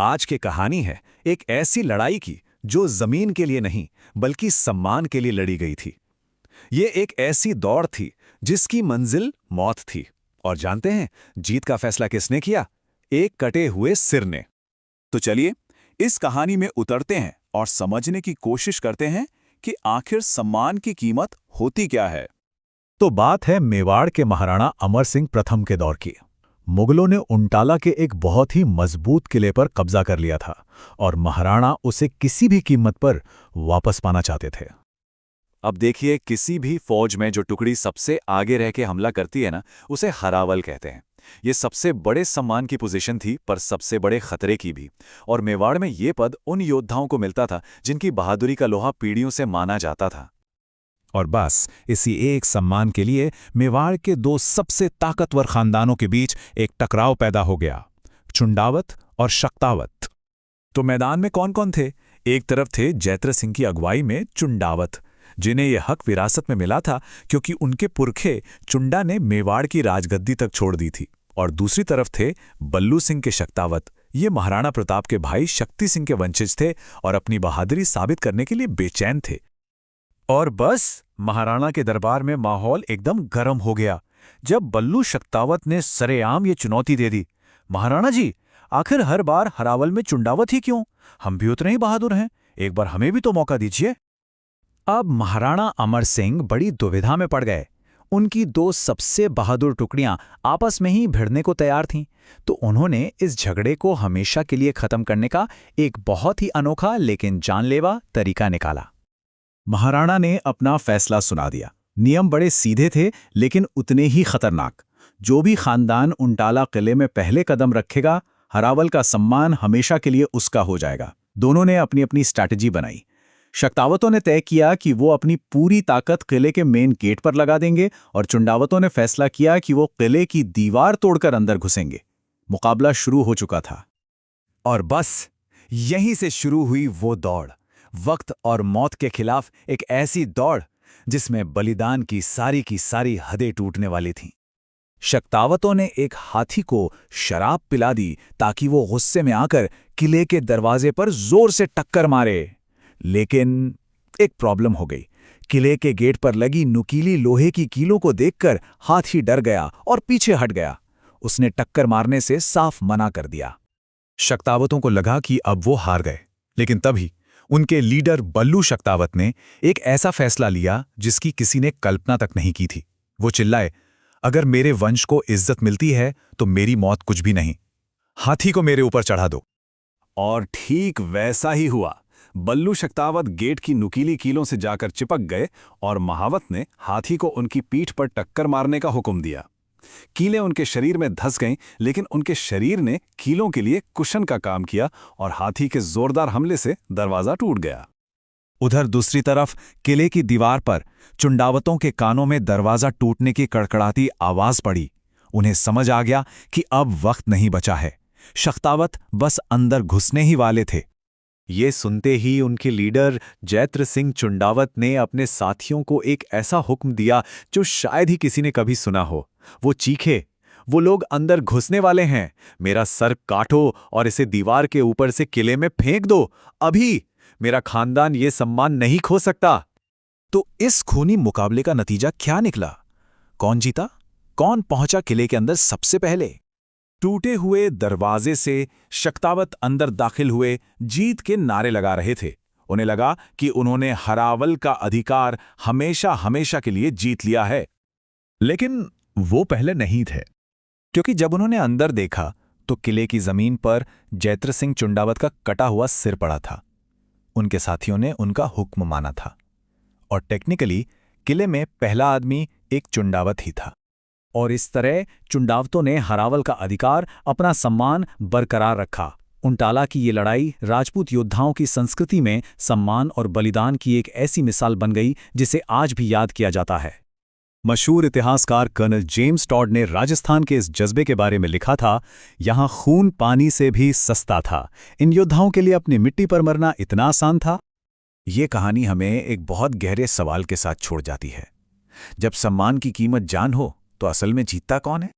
आज की कहानी है एक ऐसी लड़ाई की जो जमीन के लिए नहीं बल्कि सम्मान के लिए लड़ी गई थी। ये एक ऐसी दौड़ थी जिसकी मंजिल मौत थी। और जानते हैं जीत का फैसला किसने किया? एक कटे हुए सिर ने। तो चलिए इस कहानी में उतरते हैं और समझने की कोशिश करते हैं कि आखिर सम्मान की कीमत होती क्या है। तो बात है मेवाड़ के महाराणा अमर सिंह प्रथम के दौर की। मुगलों ने उंटाला के एक बहुत ही मजबूत किले पर कब्जा कर लिया था और महाराणा उसे किसी भी कीमत पर वापस पाना चाहते थे। अब देखिए, किसी भी फौज में जो टुकड़ी सबसे आगे रह के हमला करती है ना, उसे हरावल कहते हैं। ये सबसे बड़े सम्मान की पोजीशन थी, पर सबसे बड़े खतरे की भी। और मेवाड़ में ये पद उन योद्धाओं को मिलता था जिनकी बहादुरी का लोहा पीढ़ियों से माना जाता था। और बस इसी एक सम्मान के लिए मेवाड़ के दो सबसे ताकतवर खानदानों के बीच एक टकराव पैदा हो गया, चुंडावत और शक्तावत। तो मैदान में कौन कौन थे? एक तरफ थे जैत्र सिंह की अगुवाई में चुंडावत, जिन्हें यह हक विरासत में मिला था क्योंकि उनके पुरखे चुंडा ने मेवाड़ की राजगद्दी तक छोड़ दी थी। और दूसरी तरफ थे बल्लू सिंह के शक्तावत। ये महाराणा प्रताप के भाई शक्ति सिंह के वंशज थे और अपनी बहादुरी साबित करने के लिए बेचैन थे। और बस महाराणा के दरबार में माहौल एकदम गर्म हो गया जब बल्लू शक्तावत ने सरेआम ये चुनौती दे दी, महाराणा जी, आखिर हर बार हरावल में चुंडावत ही क्यों? हम भी उतने ही बहादुर हैं, एक बार हमें भी तो मौका दीजिए। अब महाराणा अमर सिंह बड़ी दुविधा में पड़ गए। उनकी दो सबसे बहादुर टुकड़ियां आपस में ही भिड़ने को तैयार थीं, तो उन्होंने इस झगड़े को हमेशा के लिए खत्म करने का एक बहुत ही अनोखा लेकिन जानलेवा तरीका निकाला। महाराणा ने अपना फैसला सुना दिया। नियम बड़े सीधे थे लेकिन उतने ही खतरनाक। जो भी खानदान उंटाला किले में पहले कदम रखेगा, हरावल का सम्मान हमेशा के लिए उसका हो जाएगा। दोनों ने अपनी अपनी स्ट्रैटेजी बनाई। शक्तावतों ने तय किया कि वो अपनी पूरी ताकत किले के मेन गेट पर लगा देंगे और चुंडावतों ने फैसला किया कि वो किले की दीवार तोड़कर अंदर घुसेंगे। मुकाबला शुरू हो चुका था। और बस यहीं से शुरू हुई वो दौड़, वक्त और मौत के खिलाफ एक ऐसी दौड़ जिसमें बलिदान की सारी हदें टूटने वाली थीं। शक्तावतों ने एक हाथी को शराब पिला दी ताकि वो गुस्से में आकर किले के दरवाजे पर जोर से टक्कर मारे। लेकिन एक प्रॉब्लम हो गई। किले के गेट पर लगी नुकीली लोहे की कीलों को देखकर हाथी डर गया और पीछे हट गया। उसने टक्कर मारने से साफ मना कर दिया। शक्तावतों को लगा कि अब वो हार गए, लेकिन तभी उनके लीडर बल्लू शक्तावत ने एक ऐसा फैसला लिया जिसकी किसी ने कल्पना तक नहीं की थी। वो चिल्लाए, अगर मेरे वंश को इज्जत मिलती है तो मेरी मौत कुछ भी नहीं, हाथी को मेरे ऊपर चढ़ा दो। और ठीक वैसा ही हुआ। बल्लू शक्तावत गेट की नुकीली कीलों से जाकर चिपक गए और महावत ने हाथी को उनकी पीठ पर टक्कर मारने का हुक्म दिया। कीलें उनके शरीर में धंस गईं, लेकिन उनके शरीर ने कीलों के लिए कुशन का काम किया और हाथी के जोरदार हमले से दरवाजा टूट गया। उधर दूसरी तरफ किले की दीवार पर चुंडावतों के कानों में दरवाजा टूटने की कड़कड़ाती आवाज पड़ी। उन्हें समझ आ गया कि अब वक्त नहीं बचा है। शक्तावत बस अंदर घुसने ही वाले थे। ये सुनते ही उनके लीडर जैत्र सिंह चुंडावत ने अपने साथियों को एक ऐसा हुक्म दिया जो शायद ही किसी ने कभी सुना हो। वो चीखे, वो लोग अंदर घुसने वाले हैं, मेरा सर काटो और इसे दीवार के ऊपर से किले में फेंक दो। अभी मेरा खानदान ये सम्मान नहीं खो सकता। तो इस खूनी मुकाबले का नतीजा क्या निकला? कौन जीता? कौन पहुंचा किले के अंदर सबसे पहले? टूटे हुए दरवाजे से शक्तावत अंदर दाखिल हुए, जीत के नारे लगा रहे थे। उन्हें लगा कि उन्होंने हरावल का अधिकार हमेशा हमेशा के लिए जीत लिया है। लेकिन वो पहले नहीं थे, क्योंकि जब उन्होंने अंदर देखा तो किले की जमीन पर जैत्र सिंह चुंडावत का कटा हुआ सिर पड़ा था। उनके साथियों ने उनका हुक्म माना था और टेक्निकली किले में पहला आदमी एक चुंडावत ही था। और इस तरह चुंडावतों ने हरावल का अधिकार, अपना सम्मान बरकरार रखा। उंटाला की ये लड़ाई राजपूत योद्धाओं की संस्कृति में सम्मान और बलिदान की एक ऐसी मिसाल बन गई जिसे आज भी याद किया जाता है। मशहूर इतिहासकार कर्नल जेम्स टॉड ने राजस्थान के इस जज्बे के बारे में लिखा था, यहाँ खून पानी से भी सस्ता था। इन योद्धाओं के लिए अपनी मिट्टी पर मरना इतना आसान था। ये कहानी हमें एक बहुत गहरे सवाल के साथ छोड़ जाती है। जब सम्मान की कीमत जान हो तो असल में जीतता कौन है?